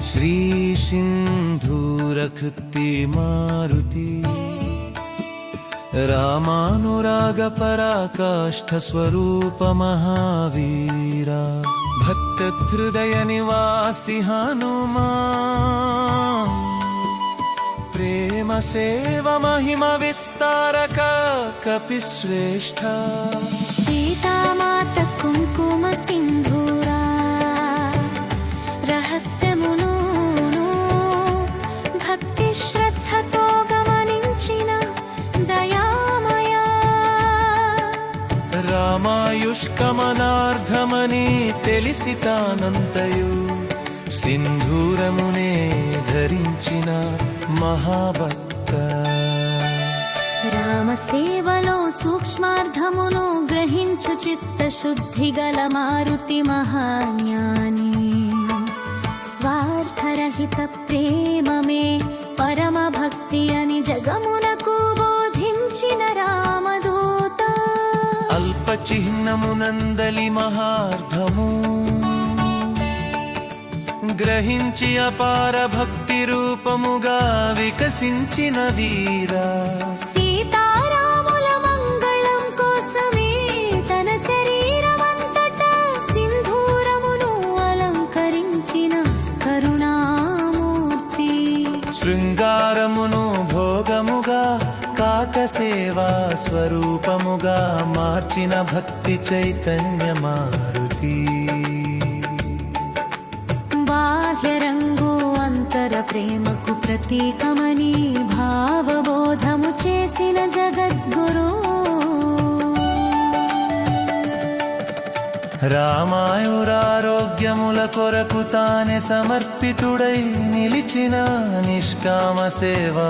श्री सिंधूरखती मारुति रामानुराग पराकाष्ठ स्वरूप महावीरा भक्त हृदय निवासी हनुमान प्रेम सेवा महिमा विस्तारक कपिश्रेष्ठ सीता माता कुंकुम सिंधूरा रहस्यमुनु भक्ति श्रद्धतो गमनिंचिन दयामया रामायुष्कमनार्धमनि తెలిసితానంతయు సింధూరమునే ధరించిన మహాభక్త రామ సేవలో సూక్ష్మార్థమును గ్రహించు చిత్తశుద్ధి గల మారుతి మహాజ్ఞాని స్వార్థరహిత ప్రేమమే పరమ భక్తి అని జగమునకు బోధించిన రామదూత అల్ప చిహ్నమునందలి మహార్థము గ్రహించి అపార భక్తి రూపముగా వికసించిన వీరా సీతారాముల మంగళం కోసమే తన శరీరమంతటా సింధూరమును అలంకరించిన కరుణామూర్తి శృంగారమును భోగముగా కాక సేవా స్వరూపముగా మార్చిన భక్తి చైతన్య మారుతి బాహ్యరంగు అంతర ప్రేమకు ప్రతీకమని భావబోధము చేసిన జగద్గురు రామాయురారోగ్యముల కొరకు తానే సమర్పితుడై నిలిచిన నిష్కామ సేవామూర్తి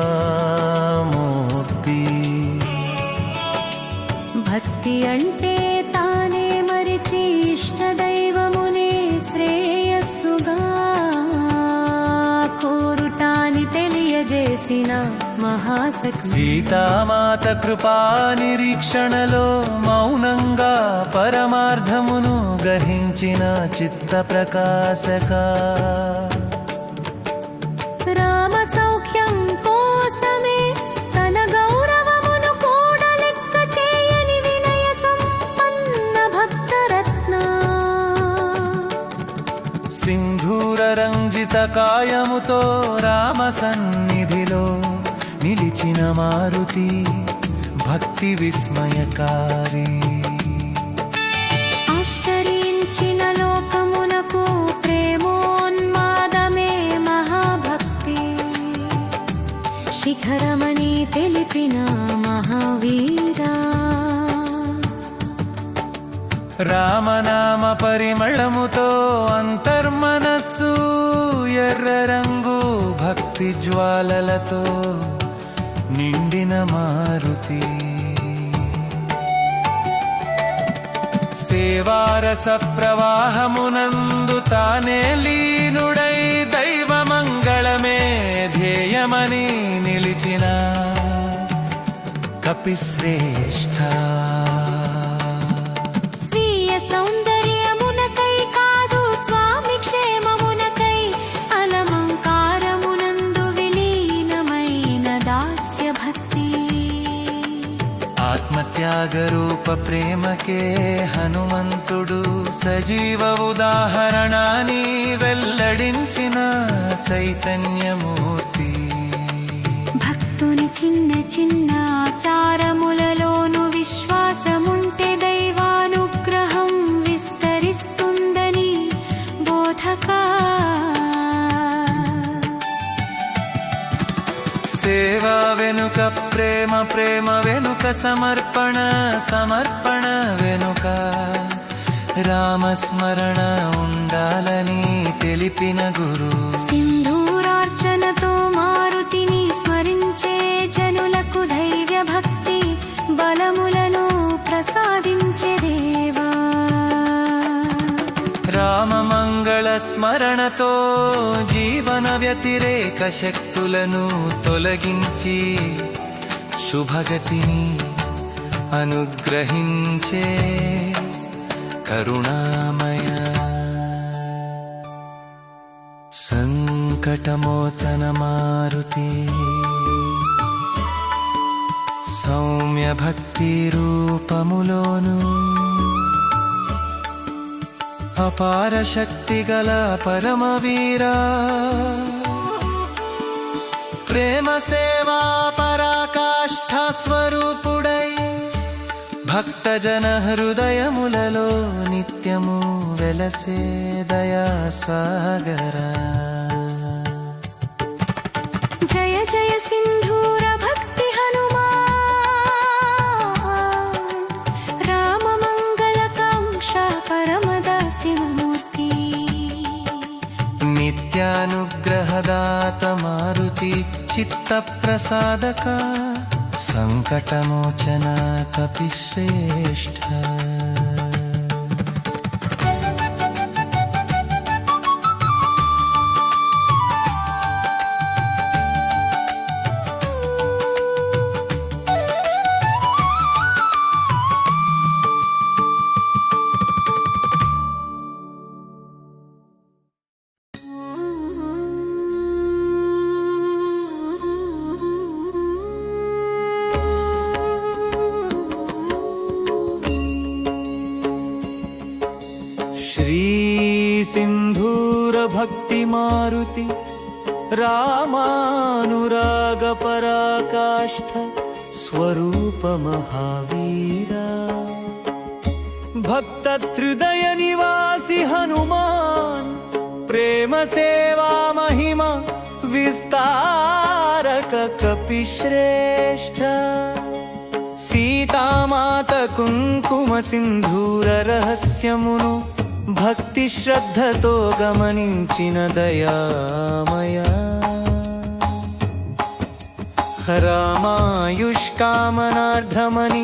భక్తి అంటే తానే మరిచి ఇష్టదైవమునే శ్రేయస్సుగా కోరుటాని తెలియజేసిన మహాశక్తి సీతామాత కృపా నిరీక్షణలో మౌనంగా పరమార్థమును గ్రహించిన చిత్త ప్రకాశక రామ సౌఖ్యం కోసమే తన గౌరవమును కూడా లెక్క చేయని వినయ సంపన్న భక్తరత్న సింధూర రంజిత కాయముతో రామ సన్నిధిలో నిలిచిన మారుతి భక్తి విస్మయకారి ఆశ్చర్యించిన లోకమునకు ప్రేమోన్మాదమే మహాభక్తి శిఖరమని తెలిపిన మహావీరా రామనామ పరిమళముతో అంతర్మనస్సు ఎర్ర రంగు భక్తి జ్వాలలతో నిండిన మారుతి సేవారస ప్రవాహమునందు తానే లీనుడై దైవమంగళమే ధ్యేయమని నిలిచిన కపిశ్రేష్ఠ స్వీయ సౌందర్యమునకై కాదు స్వామి క్షేమమునకై అలమంకారమునందు విలీనమైన దాస్య భక్తి ఆత్మత్యాగ రూప ప్రేమకే హనుమంతుడు సజీవ ఉదాహరణాన్ని వెల్లడించిన చైతన్యమూర్తి భక్తుని చిన్న చిన్న ఆచారములలోను విశ్వాసముంటే దైవానుగ్రహం విస్తరిస్తుందని బోధక సేవా వెనుక ప్రేమ ప్రేమ వెనుక సమర్పణ సమర్పణ వెనుక రామస్మరణ ఉండాలని తెలిపిన గురు సింధూరార్చనతో మారుతిని స్మరించే జనులకు ధైర్య భక్తి బలములను ప్రసాదించే దేవా రామ మంగళ స్మరణతో జీవన వ్యతిరేక శక్తి శక్తులను తొలగించి శుభగతిని అనుగ్రహించే కరుణామయ సంకటమోచన మారుతి సౌమ్య భక్తి రూపములోను అపార శక్తి గల పరమవీరా ప్రేమ సేవా పరాకాష్ఠ స్వరూపుడై భక్తజన హృదయములలో నిత్యము వెలసే దయా సాగరా జయ జయ సింధూర భక్తి హనుమాన్ రామ మంగళ కాంక్ష పరమదాస్యమూర్తి నిత్యానుగ్రహదాత మారుతి చిత్త ప్రసాదక సంకటమోచన కపిశ్రేష్ఠ सिंधूर भक्ति मारुति रामानुराग पराकाष्ठ स्वरूप महावीरा भक्त हृदय निवासी हनुमान प्रेम सेवा महिमा विस्तारक कपिश्रेष्ठ सीतामात कुंकुम सिंधूर रहस्यमुनु భక్తి శ్రద్ధతో గమనించిన దయామయ రామాయుష్కామనార్థమని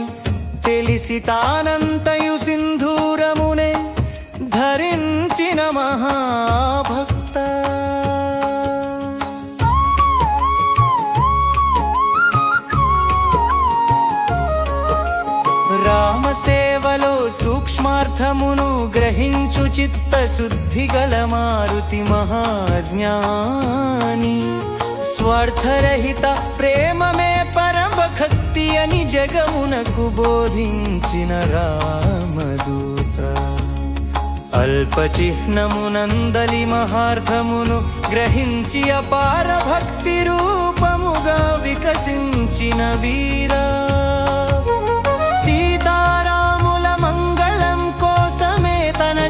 తెలిసి తానంతయు సింధూరమునే ధరించిన మహాభక్త రామసేవలో సూక్ష్మార్థమును గ్రహించు చిత్త శుద్ధి గల మారుతి మహాజ్ఞాని స్వార్థరహిత ప్రేమమే పరమభక్తి అని జగమునకు బోధించిన రామదూత అల్పచిహ్నమునందలి మహార్థమును గ్రహించి అపార భక్తి రూపముగా వికసించిన వీరా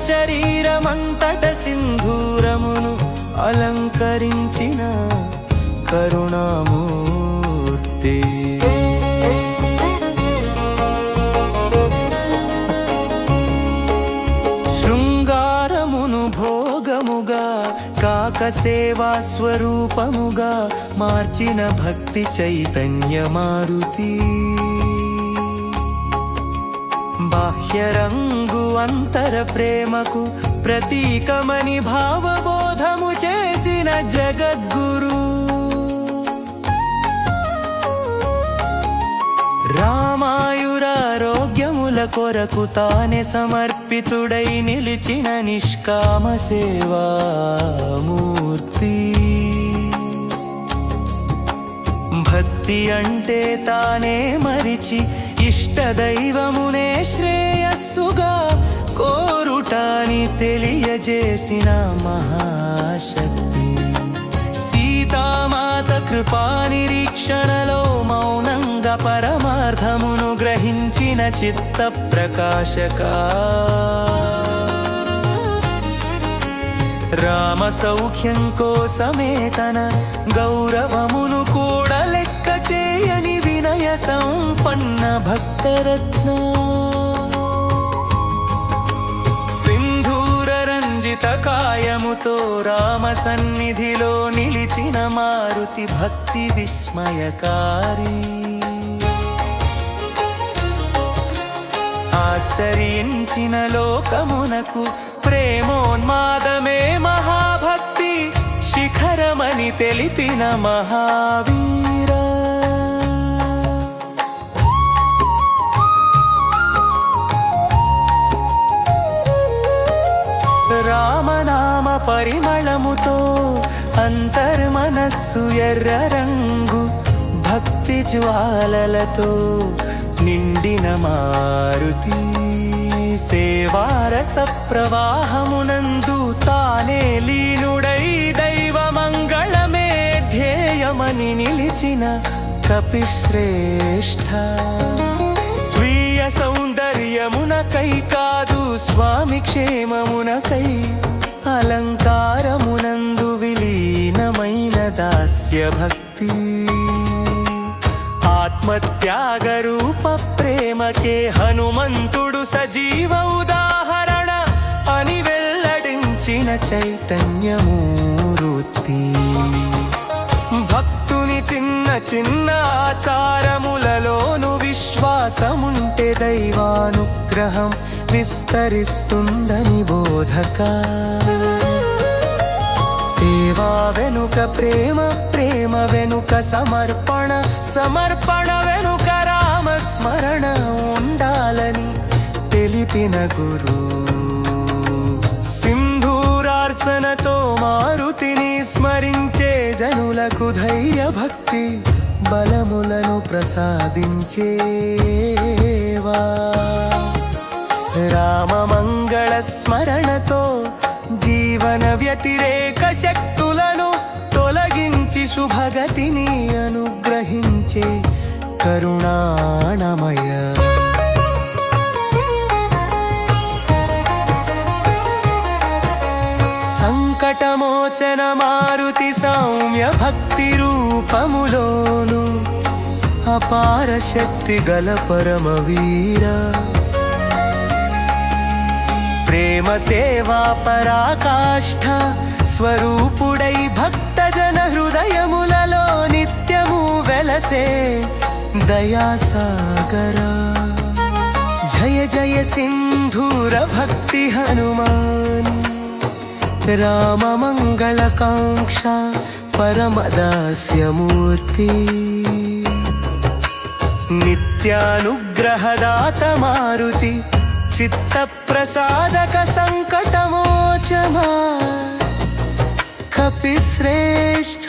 శరీరమంతట సింధూరమును అలంకరించిన కరుణామూర్తి శృంగారమును భోగముగా కాక సేవా స్వరూపముగా మార్చిన భక్తి చైతన్య మారుతి బాహ్యరంగు అంతర ప్రేమకు ప్రతీకమని భావబోధము చేసిన జగద్గురు రామాయురారోగ్యముల కొరకు తానే సమర్పితుడై నిలిచిన నిష్కామ సేవామూర్తి భక్తి అంటే తానే మరిచి ఇష్టదైవమునే శ్రేయస్సుగా కోరుటాని తెలియజేసిన మహాశక్తి సీతామాత కృపా నిరీక్షణలో మౌనంగా పరమార్థమును గ్రహించిన చిత్త ప్రకాశక రామ సౌఖ్యం కోసమే తన గౌరవమును కూడా లెక్క చేయని వినయ సంపన్న భక్తరత్న సింధూర రంజిత కాయముతో రామ సన్నిధిలో నిలిచిన మారుతి భక్తి విస్మయకారి ఆశ్చర్యించిన లోకమునకు ప్రేమోన్మాదమే మహాభక్తి శిఖరమని అని తెలిపిన మహావీర. రామనామ పరిమళముతో అంతర్మనస్సు ఎర్ర రంగు, భక్తి జ్వాలలతో నిండిన మారుతి. సేవారస ప్రవాహమునందు తానే లీనుడై దైవమంగళమే ధ్యేయమని నిలిచిన కపిశ్రేష్ఠ. స్వీయ సౌందర్యమునకై కాదు స్వామి క్షేమమునకై అలంకారమునందు విలీనమైన దాస్య భక్తి. ఆత్మత్యాగ రూప ప్రేమకే హనుమంతుడు సజీవ ఉదాహరణ అని వెల్లడించిన చైతన్యమూర్తి. భక్తుని చిన్న చిన్న ఆచారములలోను విశ్వాసముంటే దైవానుగ్రహం విస్తరిస్తుందని బోధక. సేవా వెనుక ప్రేమ, ప్రేమ వెనుక సమర్పణ, సమర్పణ వెనుక రామస్మరణ ఉండాలని తెలిపిన గురు. సింధూరార్చనతో మారుతిని స్మరించే జనులకు ధైర్య భక్తి బలములను ప్రసాదించేవా. రామ మంగళ స్మరణతో జీవన వ్యతిరేక శక్తులను తొలగించి శుభగతిని అనుగ్రహించే కరుణాణమయ. సంకటమోచన మారుతి సౌమ్య భక్తి రూపములోను అపార శక్తి గల పరమవీర. ప్రేమ సేవా పరాకాష్ఠ స్వరూపుడై భక్త జన హృదయములలో నిత్యము వెలసే దయాసాగర. జయ జయ సింధూర భక్తి హనుమాన్, రామ మంగళకాంక్ష పరమదాస్యమూర్తి. నిత్యానుగ్రహదాత మారుతి, చిత్త ప్రసాదక సంకటమోచన కపిశ్రేష్ఠ.